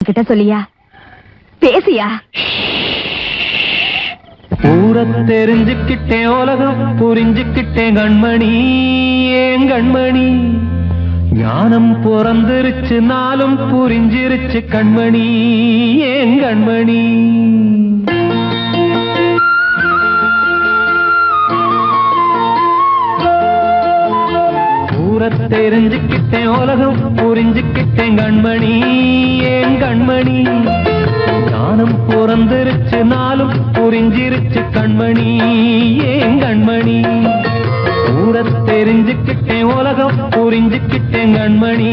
அவகிட்ட சொல்லியா? பேசியா? ஊரை தெரிஞ்சுக்கிட்டேன், உலகம் புரிஞ்சுக்கிட்டேன் கண்மணி, ஏன் கண்மணி. ஞானம் பிறந்திருச்சு, நாளும் புரிஞ்சிருச்சு கண்மணி, ஏன் கண்மணி. ஊரை தெரிஞ்சுக்கிட்டேன், உலகம் புரிஞ்சுக்கிட்டேன் கண்மணி, ஏன் கண்மணி. ஞானம் பிறந்திருச்சு, நாளும் புரிஞ்சிருச்சு கண்மணி, ஏன் கண்மணி. ஊரை தெரிஞ்சுக்கிட்டேன், உலகம் புரிஞ்சுக்கிட்டேன் கண்மணி,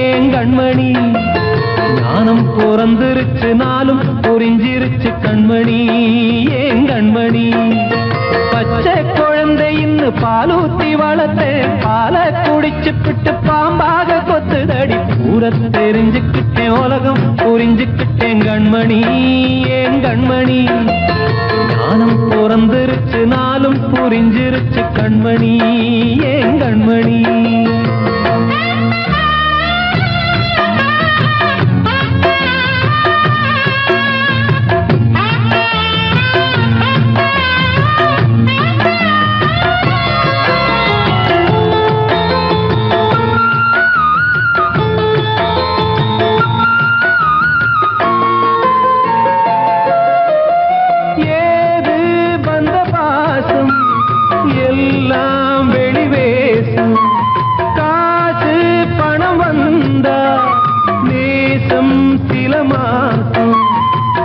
ஏன் கண்மணி. ஞானம் பிறந்திருச்சு, நாளும் புரிஞ்சிருச்சு கண்மணி, ஏன் கண்மணி. பச்சை குழந்தை இன்னும் பாலூத்தி வளர்த்தேன், பாலை குடிச்சுப்பிட்டு பாம்பாக கொத்துதடி. ஊரை தெரிஞ்சுக்கிட்டேன், உலகம் புரிஞ்சுக்கிட்டேன் கண்மணி, ஏன் கண்மணி. ஞானம் பிறந்திருச்சு, நாளும் புரிஞ்சிருச்சு கண்மணி, ஏன் கண்மணி. எல்லாம் வெளிவேசும், காசு பணம் வந்தா நேசம் சில மாசம்.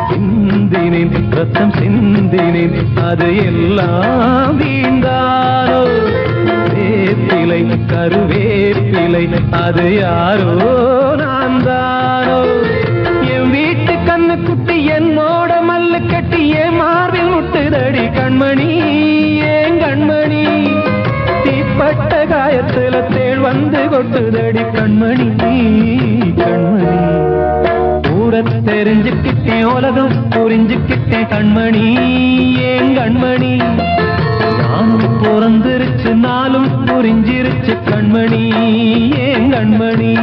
சிந்தினேன் ரத்தம் சிந்தினேன், அது எல்லாம் வீண்டாரோ. வேப்பிலை கருவேப்பிலை, அது யாரோ நான் தானோ. என் வீட்டு கண்ணு குட்டி என்னோட மல்லு கட்டி என் மார்பில் முட்டுதடி கண்மணி, ஏன் கண்மணி. தீப்பட்ட காயத்துல தேள் வந்து கொட்டுதடி கண்மணி, கண்மணி. ஊரை தெரிஞ்சுக்கிட்டேன், உலகம் புரிஞ்சுக்கிட்டேன் கண்மணி, ஏன் கண்மணி. நானும் பிறந்திருச்சு, நாளும் புரிஞ்சிருச்சு கண்மணி, ஏன் கண்மணி.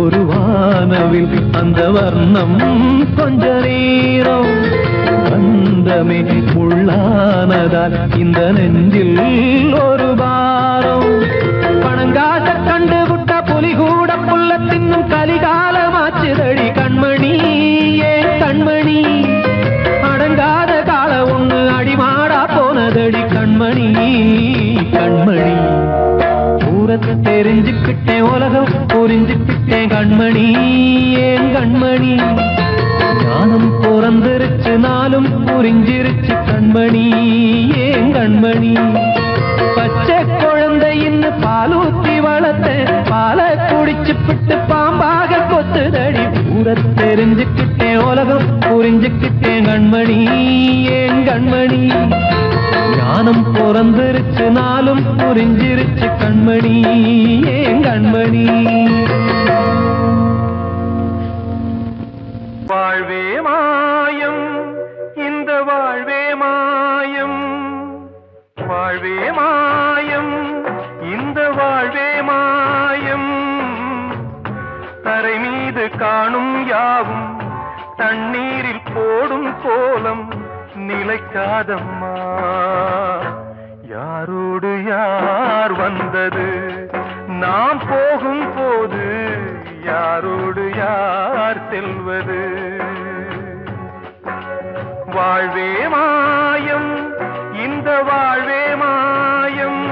ஒரு வானவில் அந்த வர்ணம் கொஞ்ச நேரம் வந்தமே உள்ளானதால் இந்த நெஞ்சில் ஒரு பாரம். பணங்காச கண்டு விட்ட புலி கூட புல்ல தின்னும் கலிகாலமாச்சுதடி கண்மணி, ஏன் கண்மணி. அடங்காத கால ஒண்ணு அடிமாடா போனதடி கண்மணி, கண்மணி. ஊரை தெரிஞ்சுக்கிட்டேன், உலகம் புரிஞ்சுக்கிட்டேன் கண்மணி, ஏன் கண்மணி. ஞானம் பிறந்திருச்சு, நாளும் புரிஞ்சிருச்சு கண்மணி, ஏன் கண்மணி. பச்சை குழந்தை இன்னும் பாலூத்தி வளர்த்தேன், பாலை குடிச்சுப்பிட்டு பாம்பாக கொத்துதடி. ஊரை தெரிஞ்சுக்கிட்டேன், உலகம் புரிஞ்சுக்கிட்டேன் கண்மணி, ஏன் கண்மணி. ஞானம் பிறந்திருச்சு, நாளும் புரிஞ்சிருச்சு கண்மணி, ஏன் கண்மணி. வாழ்வே மாயம், இந்த வாழ்வே மாயம். வாழ்வே மாயம், இந்த வாழ்வே மாயம். தரை மீது காணும் யாவும் தண்ணீரில் போடும் கோலம் நிலைக்காதம்மா. யாரோடு யார் வந்தது நாம் போகும் போது, யாரோடு யார் செல்வது. வாழ்வே மாயம், இந்த வாழ்வே மாயம்.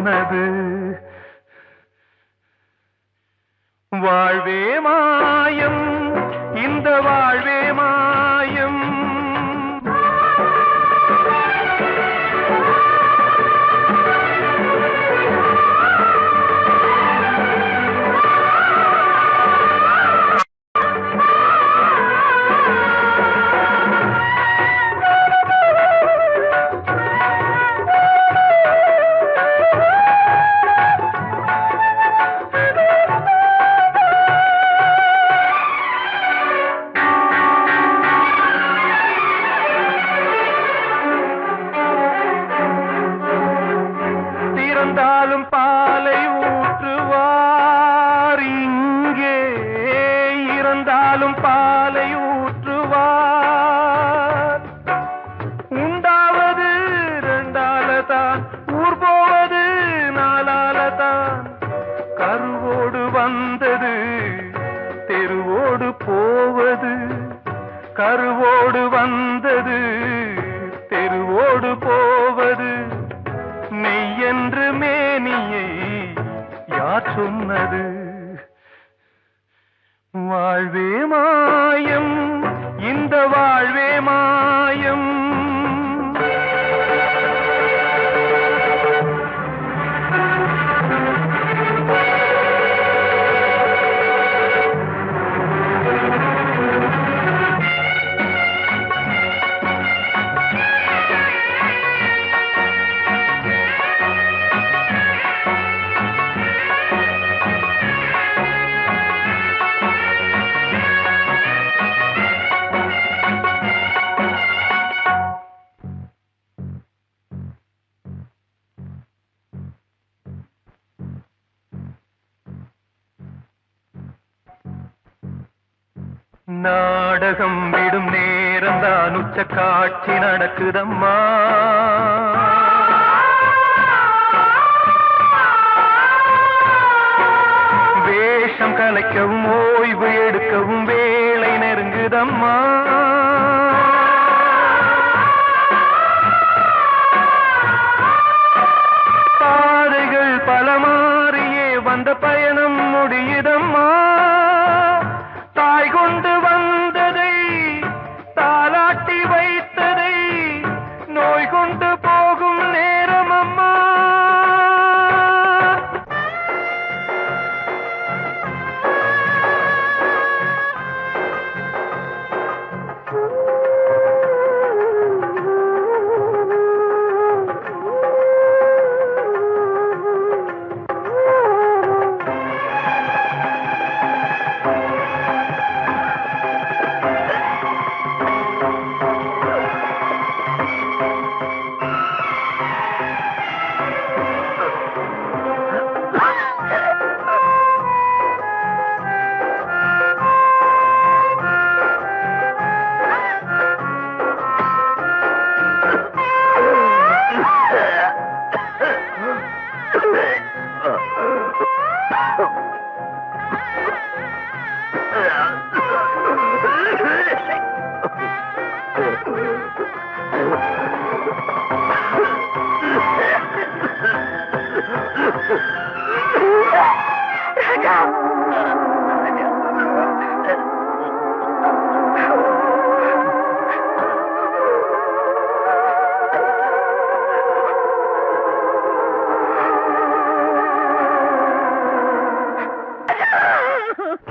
சொன்னது. வாழ்வே மாயம், இந்த வாழ்வே மாயம். இறந்தாலும் பாலை ஊற்றுவார் இங்கே, இறந்தாலும் பாலை ஊற்றுவார். உண்டாவது ரெண்டாலதான், ஊர் போவது நாலாலதான். கருவோடு வந்தது தெருவோடு போவது, கருவோடு வந்தது தெருவோடு போவது. மெய்யென்று மேனியை யார் சொன்னது? வாழ்வே மாயம், இந்த வாழ்வே மாயம். நாடகம் விடும் நேரம்தான் உச்ச காட்சி நடக்குதம்மா. வேஷம் கலைக்கவும் ஓய்வு எடுக்கவும் வேளை நெருங்குதம்மா. பாதைகள் பல மாறியே வந்த பயணம் முடியுதம்மா. தாய் கொண்டு வந்ததை தாலாட்டி வைத்ததை நோய் கொண்டு போகும் நேரம் அம்மா.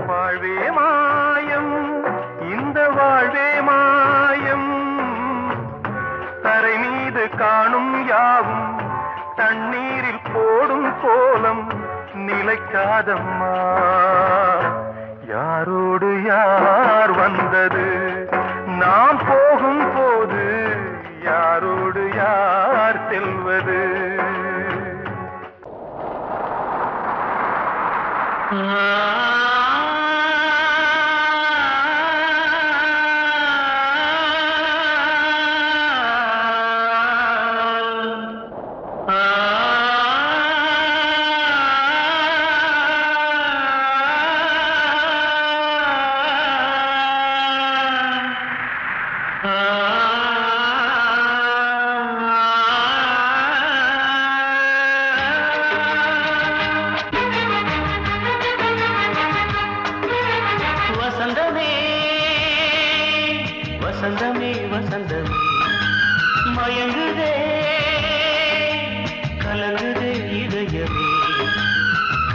வாழ்வே மாயம், இந்த வாழ்வே மாயம். தரை மீது காணும் யாவும் தண்ணீரில் போடும் கோலம் நிலைக்காதம்மா. யாரோடு யார் வந்தது நாம் போகும் போது, யாரோடு யார் செல்வது?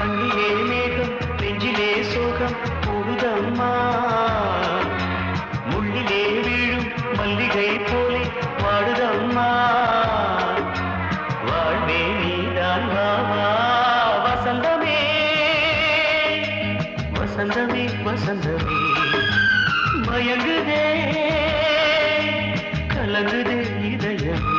கண்ணிலே மேகம் நெஞ்சிலே சோகம் கூடுதம்மா முள்ளிலே வீழும் மல்லிகை போலே வாடுதம்மா வாழ்வே நீதான் வாவா வசந்தமே வசந்தமே வசந்தமே மயங்குதே கலங்குதே இதயமே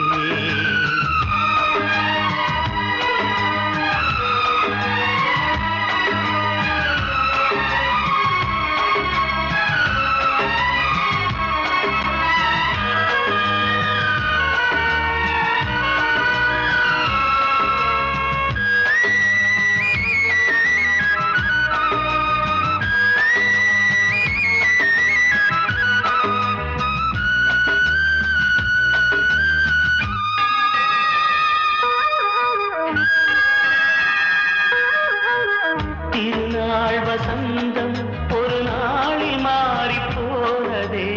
திருநாள் வசந்தம் ஒரு நாளில் மாறி போனதே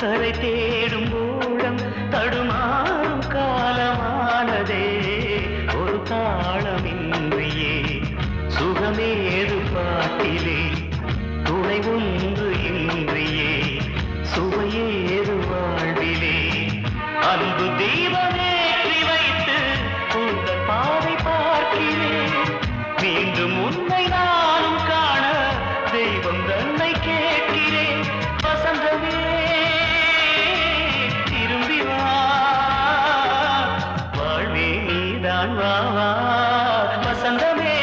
கரை தேடும் ஊழம் தடுமாறும் காலமானதே ஒரு தாளமின்றியே சுகமேது பாட்டிலே துணை ஒன்று இன்றியே சுவையேது வாழ்விலே அன்பு தீபமேற்றி வைத்து உங்கள் பாதை பார்க்கிறேன் மீண்டும் உன்னை நானும் காண தெய்வம் தன்னை கேட்கிறேன் வசந்தமே திரும்பி வா வாழ்வே நீதான் வா வா வசந்தமே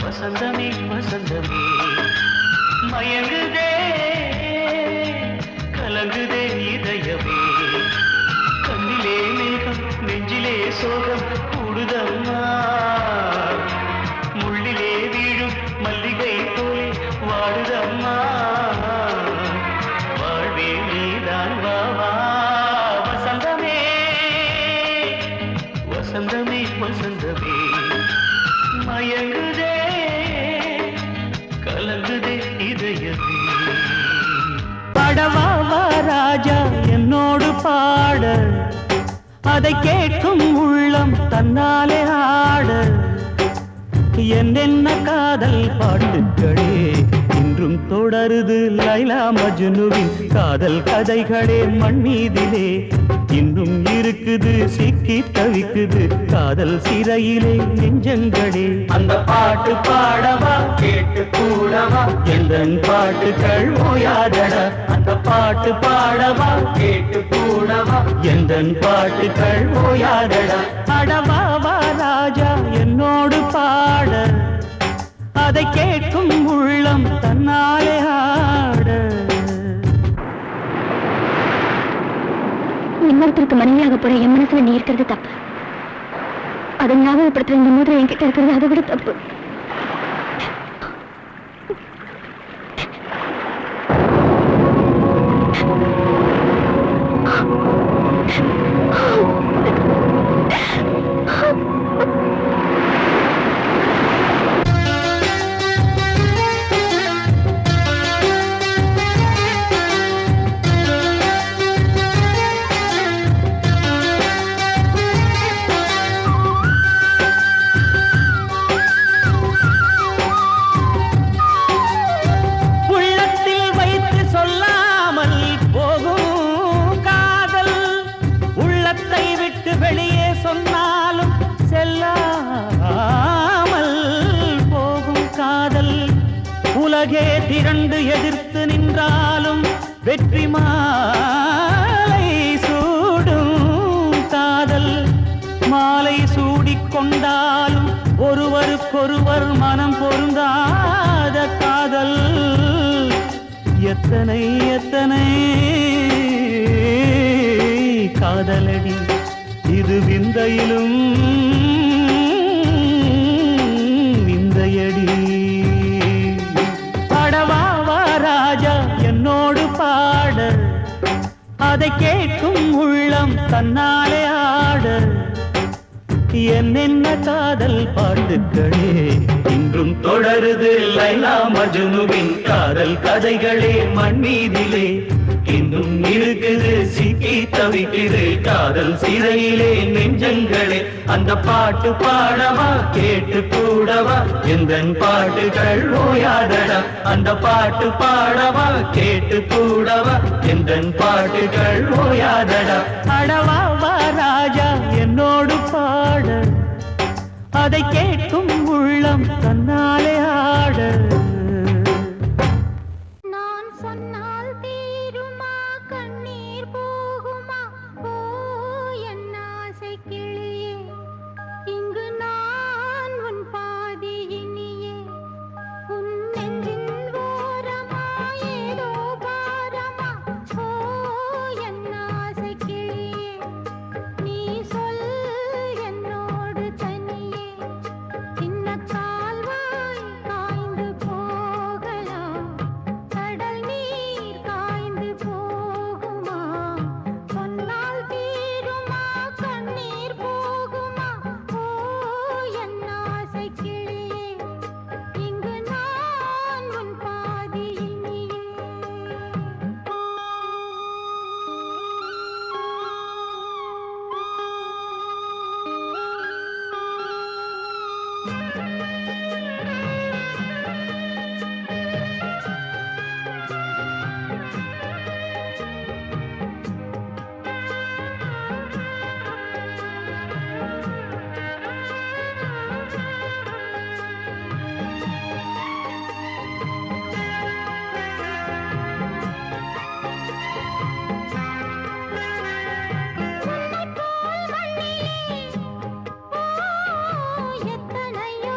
வசந்தமே வசந்தமே மயங்குதே கலங்குதே இதயமே கண்ணிலே மேகம் நெஞ்சிலே சோகம் கூடுதம்மா முள்ளிலே வீழும் மல்லிகை போலே வாடுதம்மா வாழ்வே நீதான் வா வா வசந்தமே வசந்தமே வசந்தமே மயங்குதே கலங்குதே இதயமே படவாவா ராஜா என்னோடு பாட அதை கேட்கும் உள்ளம் தன்னாலே ஆட என்னென்ன காதல் பாட்டுக்களே இன்றும் தொடருது லைலா மஜ்னுவின் காதல் கதைகளே மண் மீதிலே இன்னும் இருக்குது சிக்கி தவிக்குது காதல் சிறையிலே நெஞ்சங்களே அந்த பாட்டு பாடவா கேட்டு கூடவா எந்தன் பாட்டுகள் ஓயாதடா அந்த பாட்டு பாடவா கேட்டு கூடவா எந்தன் பாட்டுகள் ஓயாதடா அடவாவா ராஜா என்னோடு பாட அதை கேட்கும் உள்ளம் தன்னாலே ஆட இன்னொருத்தருக்கு மனைவியாக போற என் மனசுல நீ இருக்கிறது தப்பு அதை ஞாபகப்படுத்துற இந்த மூதிரை என்கிட்ட இருக்கிறது அதை விட தப்பு உலகே திரண்டு எதிர்த்து நின்றாலும் வெற்றி மாலை சூடும் காதல் மாலை சூடிக்கொண்டாலும் ஒருவருக்கொருவர் மனம் பொருந்தாத காதல் எத்தனை எத்தனை காதலடி இது விந்தையிலும் விந்தையடி ராஜா என்னோடு பாட அதை கேட்கும் உள்ளம் தன்னாலே ஆட என்னென்ன காதல் பாட்டுக்களே இன்றும் தொடருது லைலா மஜ்னுவின் காதல் கதைகளே மண் மீதிலே இன்னும் இருக்குது சிக்கி தவிக்குது காதல் சிறையிலே நெஞ்சங்களே அந்த பாட்டு பாடவா கேட்டு கூடவா எந்தன் பாட்டுகள் ஓயாதடா அந்த பாட்டு பாடவா கேட்டு கூடவா எந்தன் பாட்டுகள் ஓயாதடா அடவா வா ராஜா என்னோடு பாட அதை கேட்கும் உள்ளம் தன்னாலே ஆட நான் சொன்னால் தீருமா கண்ணீர் போகுமா ஓ என் ஆசை கிளியே இங்கு நான் உன் பாதி இனியே உன் நெஞ்சின் ஓரமா ஏதோ பாரமா ஓ என் ஆசை கிளியே நீ சொல் என்னோடு தனியே சின்ன கால்வாய் காய்ந்து போகலாம் கடல் நீர் காய்ந்து போகுமா சொன்னால் தீருமா கண்ணீர் போகுமா ஓ என் ஆசை கிளியே இங்கு நான் உன் பாதி இனியே எத்தனையோ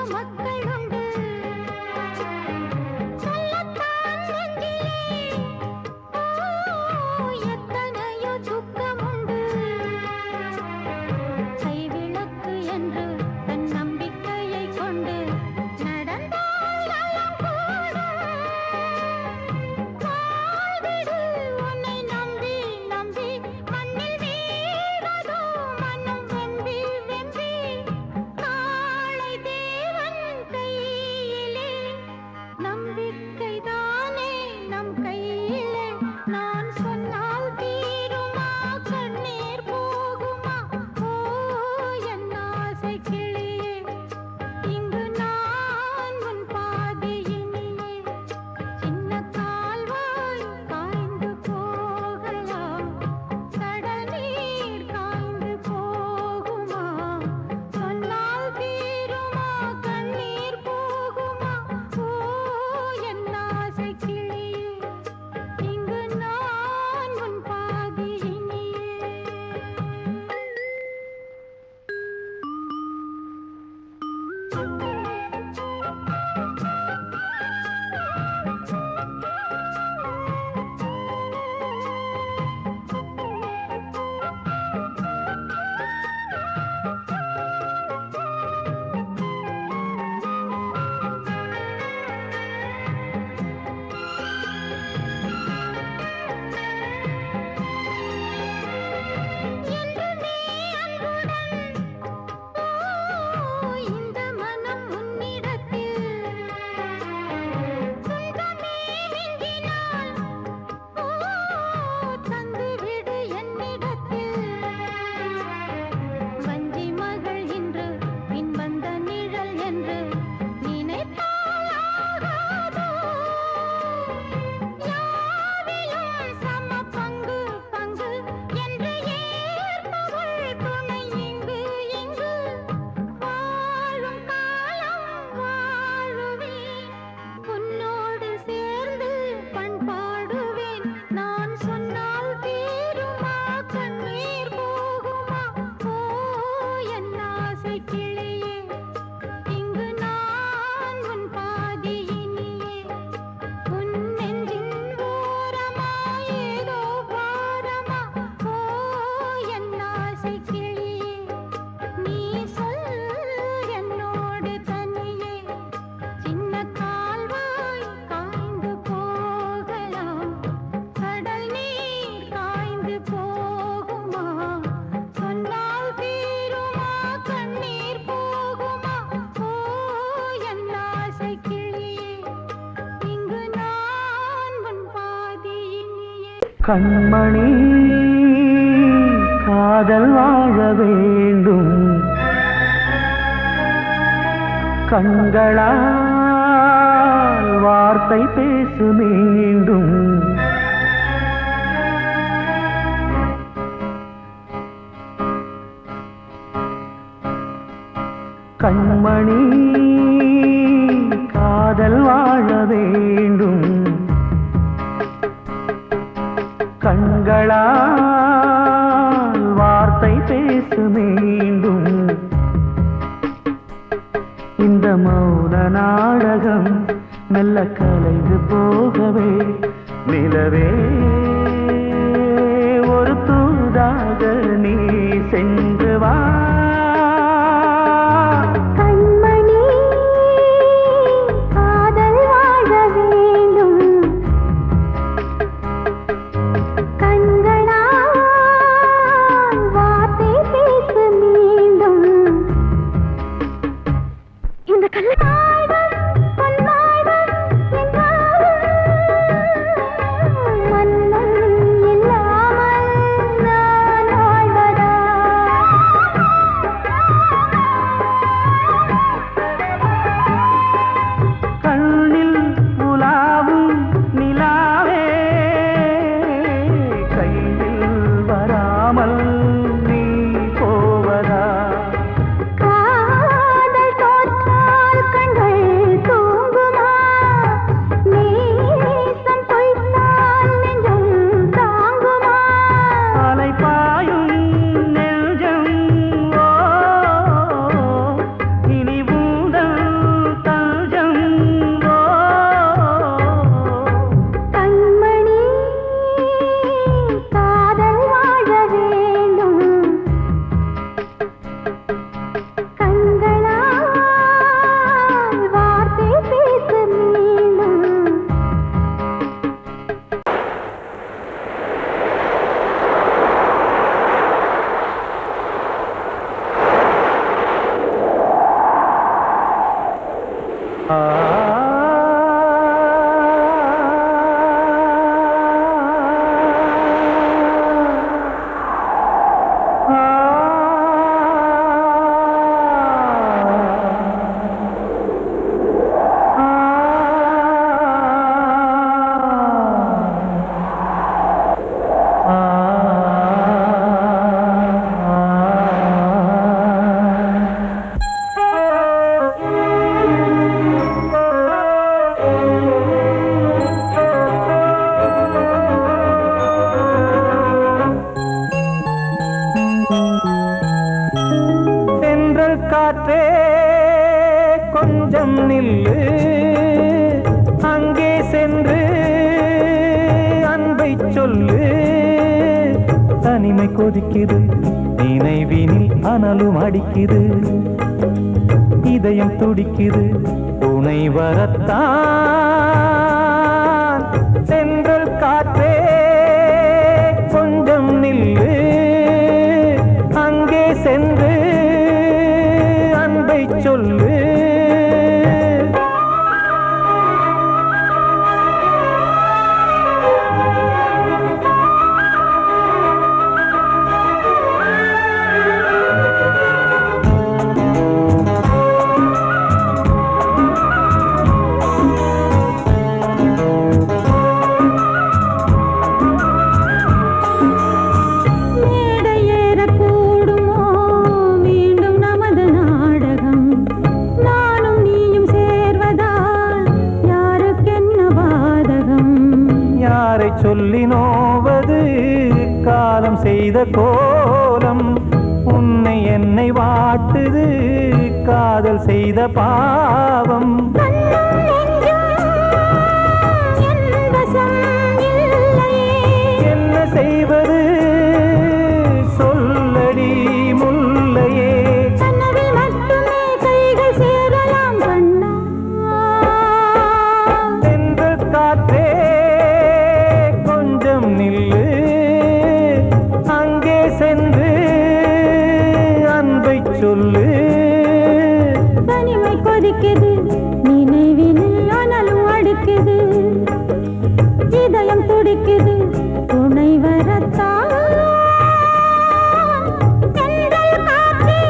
கண்மணி காதல் வாழ வேண்டும் கண்களால் வார்த்தை பேசு மீண்டும் கண்மணி காதல் வாழ வேண்டும் கண்களால் வார்த்தை பேசு மீண்டும் இந்த மௌன நாடகம் மெல்ல கலைந்து போகவே நிலவே ஒரு தூதாக நீ சென்று வா காற்றே கொஞ்சம் நில்லு அங்கே சென்று அன்பை சொல்லு தனிமை கொதிக்குது நினைவினில் அனலும் அடிக்குது இதயம் துடிக்குது துணை வரத்தான் சென்றல் காற்றே கொஞ்சம் நில்லு அங்கே சென்று அன்பை சொல்லு சொல்லி நோவது காலம் செய்த கோலம் உன்னை என்னை வாட்டுது காதல் செய்த பாவம் என்ன செய்வது சொல்லடி முல்லையே காற்றே நில்லு அங்கே சென்று அன்பை சொல்லு தனிமை கொதிக்குது நினைவினில் அனலும் அடிக்குது இதயம் துடிக்குது துணை வரத்தான் தென்றல் காற்றே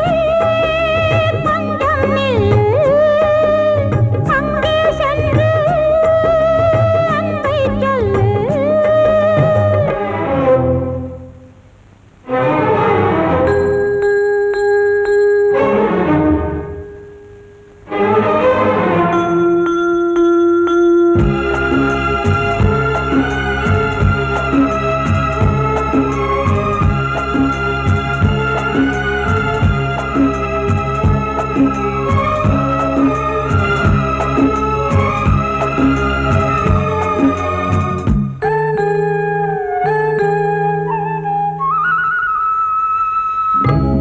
கொஞ்சம் நில்லு அங்கே சென்று அன்பை சொல்லு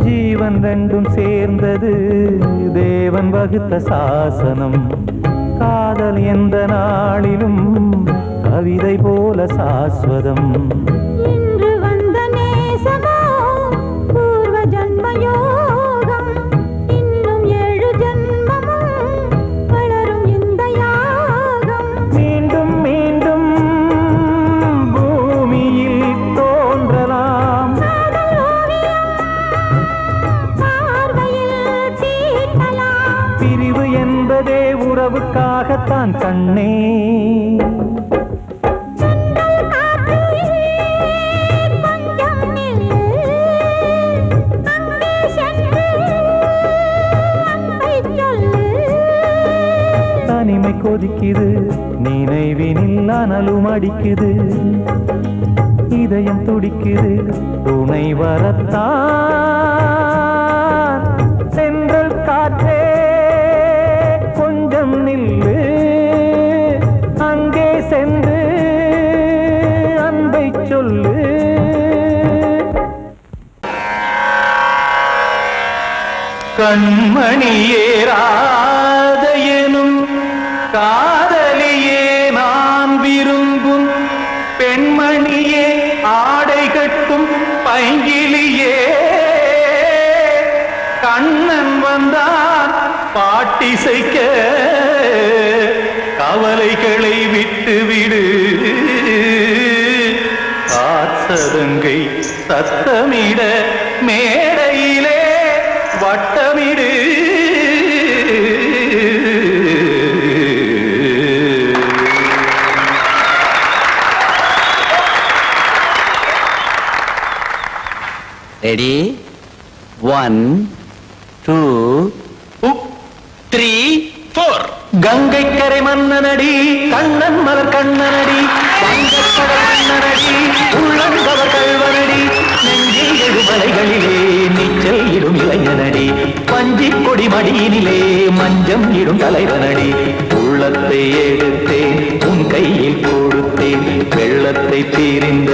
ஜீவன் ரெண்டும் சேர்ந்தது தேவன் வகுத்த சாசனம் காதல் எந்த நாளிலும் கவிதை போல சாஸ்வதம் இன்று வந்த நேசமோ பூர்வ ஜன்ம யோகம் இன்னும் 7 ஜன்மமும் வளரும் இந்த யாகம் மீண்டும் மீண்டும் பூமியில் தோன்றலாம் பிரிவு என்பதே உறவுக்காகத்தான் கண்ணே தனிமை கொதிக்குது நினைவினில் அனலும் அடிக்குது இதயம் துடிக்குது துணை வரத்தான் சென்றல் காற்றே கொஞ்சம் நில்லு அங்கே சென்று அன்பை சொல்லு கண்மணியேராத எனும் காதலியே நான் விரும்பும் பெண்மணியே ஆடை கட்டும் பைங்கிலியே கண்ணன் வந்தான் பாட்டிசைக்க கவலைகளை விட்டுவிடு காத்ததங்கை சத்தமிட மேடையிலே வட்டமிடு ரெடி 1 2 3 4 கங்கை கரை மன்னனடி கண்ணன் மலர் கண்ணனடி வங்கக்கடல் மன்னனடி உள்ளங்கவர் கல்வனடி நெஞ்சில் எழுமலைகளிலே நீச்சல் இடும் இளைஞனடி பஞ்சிக் கொடி மடியினிலே மஞ்சம் இடும் தலைவனடி உள்ளத்தை எடுத்தேன் உன் கையில் கொடுத்தேன் வெள்ளத்தை தீரிந்த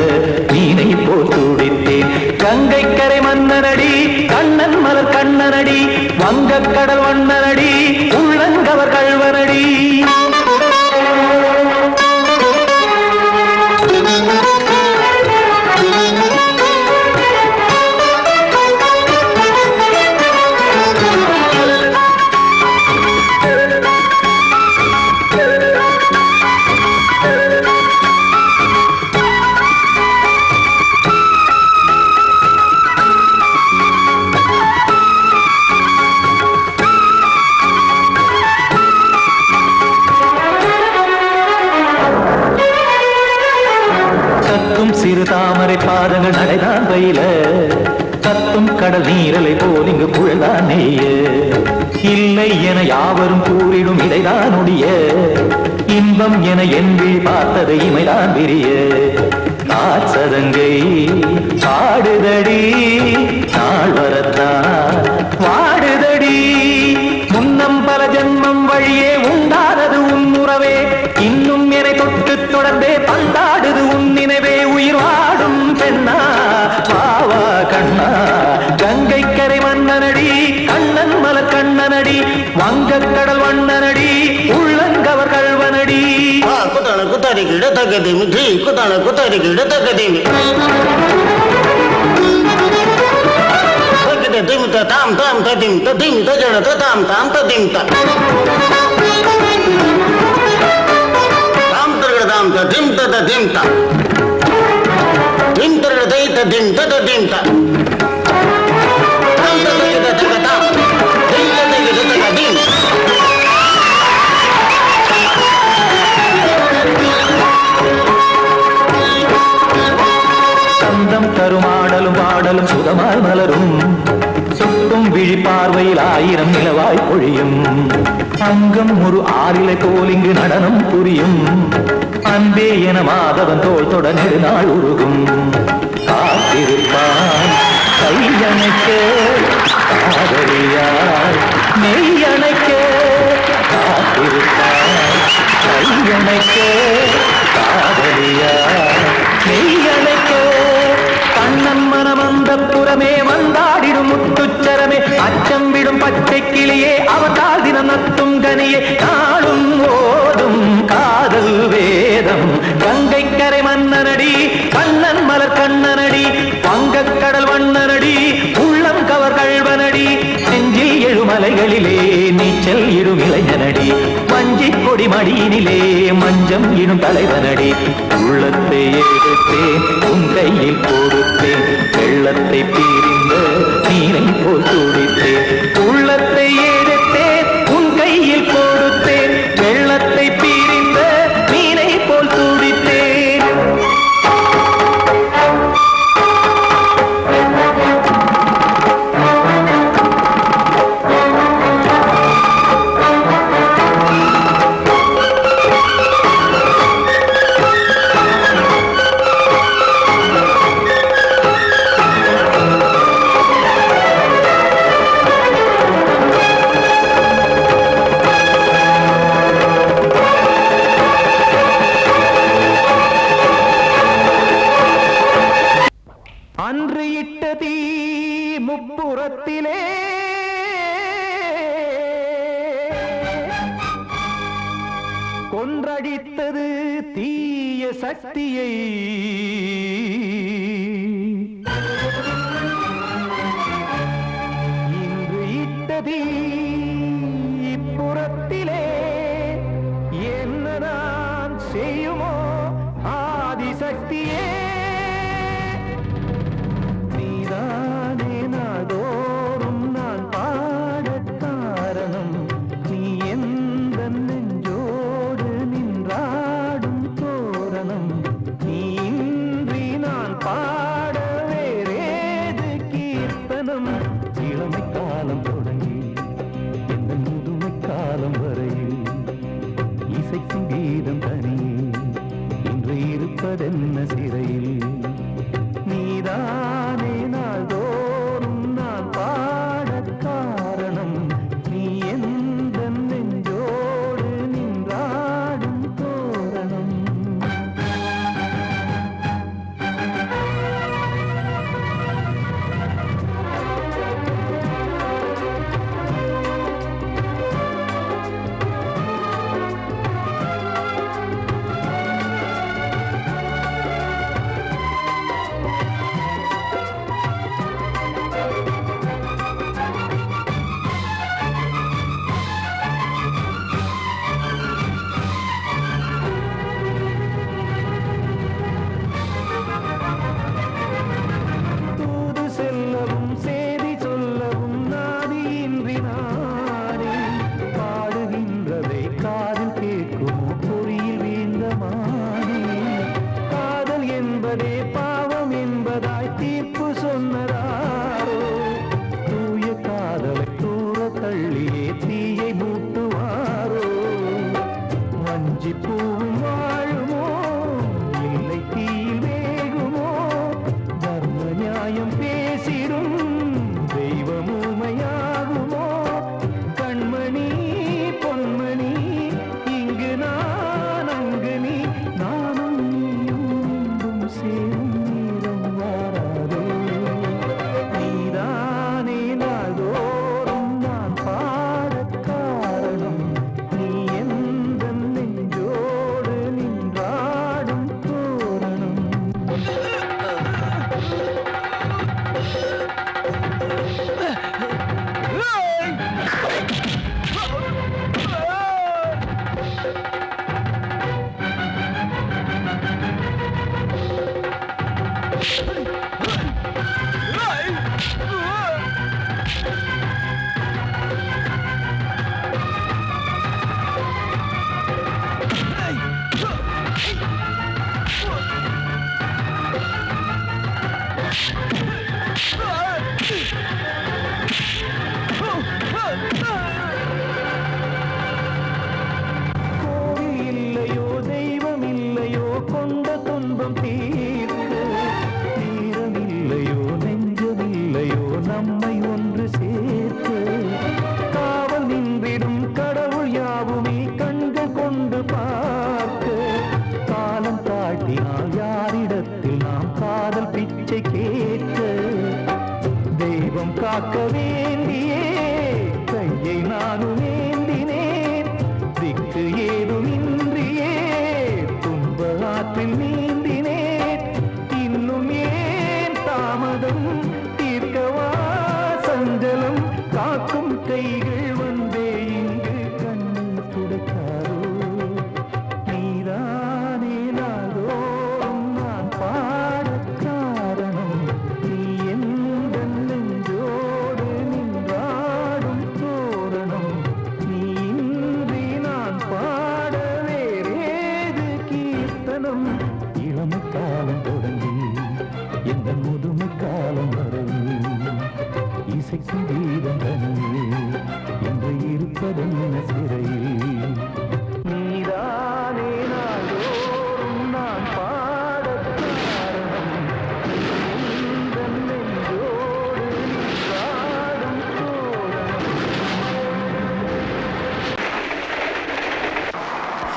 மீனை போல் துடித்தேன் கங்கை கரை மன்னனடி கண்ணன் மலர் கண்ணனடி வங்கக்கடல் வண்ணனடி உள்ளங்கவர் கல்வனடி சிறு தாமரை பாதங்கள் நடைதான் பயில கத்தும் கடல் நீரலை போல் இங்கு குழல்தான் நெய்ய இல்லை என யாவரும் கூறிடும் இடைதான் உடைய இன்பம் என என்பி பார்த்தது இமைதான் விரிய காச்சதங்கை பாடுதடி நாள் வரத்தான் வாடுதடி முன்னம் பல ஜன்மம் வழியே உண்டானது உன் உறவே இன்னும் என்னை தொட்டு தொடர்ந்தே பந்தாடுது உன் நினைவே உயிர் வாடும் பெண்ணா பாவா கண்ணா கங்கை கரை மன்னனடி கண்ணன் மலர் கண்ணனடி வங்கக்கடல் வண்ணனடி உள்ளங்கவர் கல்வனடி குத்தான குத்தாரிக்கு இடத்தக்கதேமி ஜி குத்தான குத்தாரிக்கு இடத்தக்கதேமி திம் தாம் தாம் ததிம் ததிம் தஜட தாம் தாம் ததிம் தாம் தாம் தரகட தாம் ததிம் ததிம் தாம் தகதிம் தகதிம் த தாம் தகதிம் தகதாம் தகதிம் தகதிம் சந்தம் தருமாடலும் பாடலும் சுகமாய் மலரும் சுட்டும் விழி பார்வையில் 1000 நிலவாய் பொழியும் அங்கம் ஒரு ஆறிலை போல் இங்கு நடனம் புரியும் அன்பே என மாதவன் தோள் தொட நெடுநாள் உருகும் காத்திருப்பான் கையணைக்க காதலியார் மெய்யணைக்க காத்திருப்பான் கையணைக்க காதலியார் மெய்யணைக்க கண்ணன் மனமந்த புறமே வந்தாடிடும் முத்துச்சரமே அச்சம் விடும் பச்சை கிளியே அவதால் தினம் நத்தும் கனியே நாளும் ஓதும் காதல் வேதம் கங்கை கரை மன்னனடி கண்ணன் மலர் கண்ணனடி வங்கக் கடல் வண்ணனடி உள்ளம் கவர் கழ்வனடி நெஞ்சில் எழுமலைகளிலே நீச்சல் இடும் இளைஞனடி வஞ்சி கொடி மடியினிலே மஞ்சம் இடும் தலைவனடி உள்ளத்தை எடுத்தேன் உன் கையில் கொடுத்தேன் வெள்ளத்தை பிரிந்த நீரை போல் துடித்தேன் உள்ளத்தை எடுத்தேன் உன் கையில் கொடுத்தேன் வெள்ளத்தை பிரிந்த நீரை போல் துடித்தேன் அன்று இட்ட தீ முப்புறத்திலே கொன்றடித்தது தீய சக்தியை இன்று இட்ட தீ இப்புறத்திலே என்ன நான் செய்யுமோ ஆதிசக்தியே நீதானே நாள்தோறும் நான் பாடக் காரணம் நீ எந்த நெஞ்சோடு நின்றாடும் தோரணம் நீ இன்றி நான் பாட வேறேது கீர்த்தனம் இளமை காலம் தொடங்கி எந்த முதுமை காலம் வரையில் இசைக்கும் கீதம் தனியே இன்று இருப்பதென்ன சிறையில் நீதானே நாள்தோறும் நான் பாடக் காரணம் நீ எந்த நெஞ்சோடு நின்றாடும் தோரணம்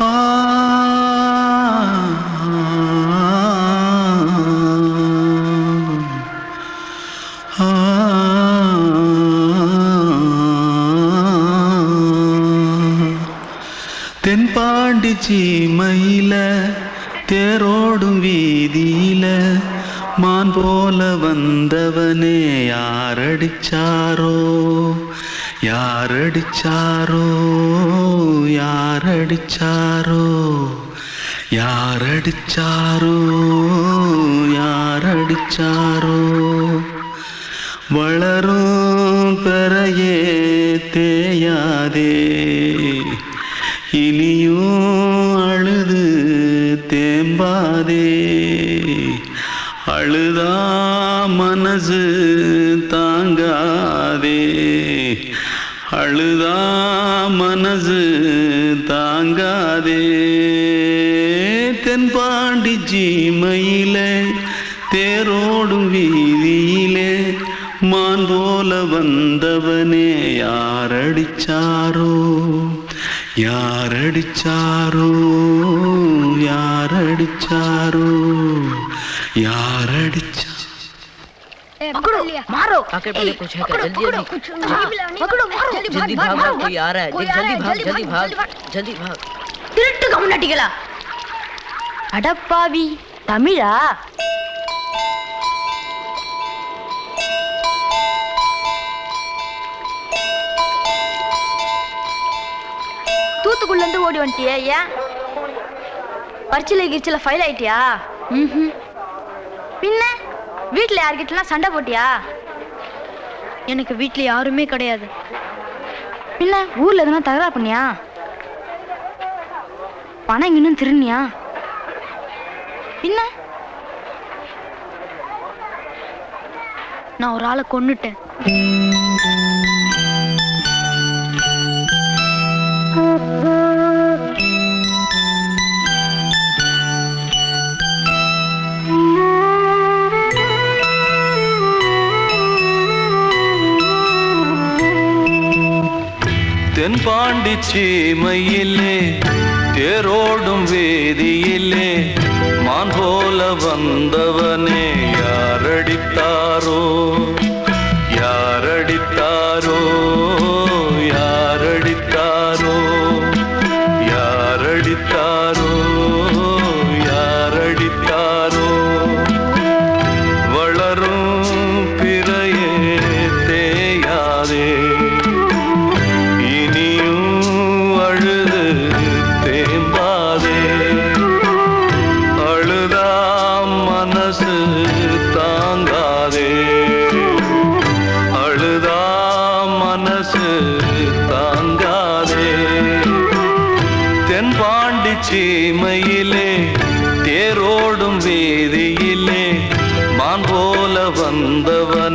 ஆ தென்பாண்டி சீமையில தேரோடும் வீதியில மான் போல வந்தவனே யாரடிச்சாரோ யாரடிச்சாரோ யாரடிச்சாரோ யாரடிச்சாரோ யாரடிச்சாரோ வளரும் பெறையே தேயாதே இனியும் அழுது தேம்பாதே அழுதா மனசு தாங்காதே அழுதா மனசு தாங்காதே தென்பாண்டி சீமையிலே தேரோடும் வீதியிலே மான் போல வந்தவனே யாரடிச்சாரோ யாரடிச்சாரோ யாரடிச்சாரோ யாரடிச்சா पकड़ो मारो आके पहले कुछ है क्या जल्दी पकड़ो मारो जल्दी भाग भाग कोई आ रहा है जल्दी भाग திருட்டு கம்முனட்டிகளா அடப்பாவி தமிழா தூத்துக்குள்ள இருந்து ஓடி வந்துட்டியா ஏன் பரிச்சையில கிரிச்சில ஃபைல் ஆயிட்டியா பின்ன வீட்டுல யார்கிட்டலாம் சண்டை போட்டியா எனக்கு வீட்டுல யாருமே கிடையாது பின்ன ஊர்ல எதுனா தகராறு பண்ணியா பணம் இன்னும் திருநியா பின்ன நான் ஒரு ஆளை கொன்னுட்டேன் தென்பாண்டி சீமையிலே தேரோடும் வேதியிலே மான் போல வந்தவனே யாரடித்தாரோ யாரடித்தாரோ யாரடித்தாரோ யாரடித்தாரோ யாரடித்தாரோ வளரும் பிறையே தேயாதே சீமையிலே தேரோடும் வேதியிலே மான் போல வந்தவன்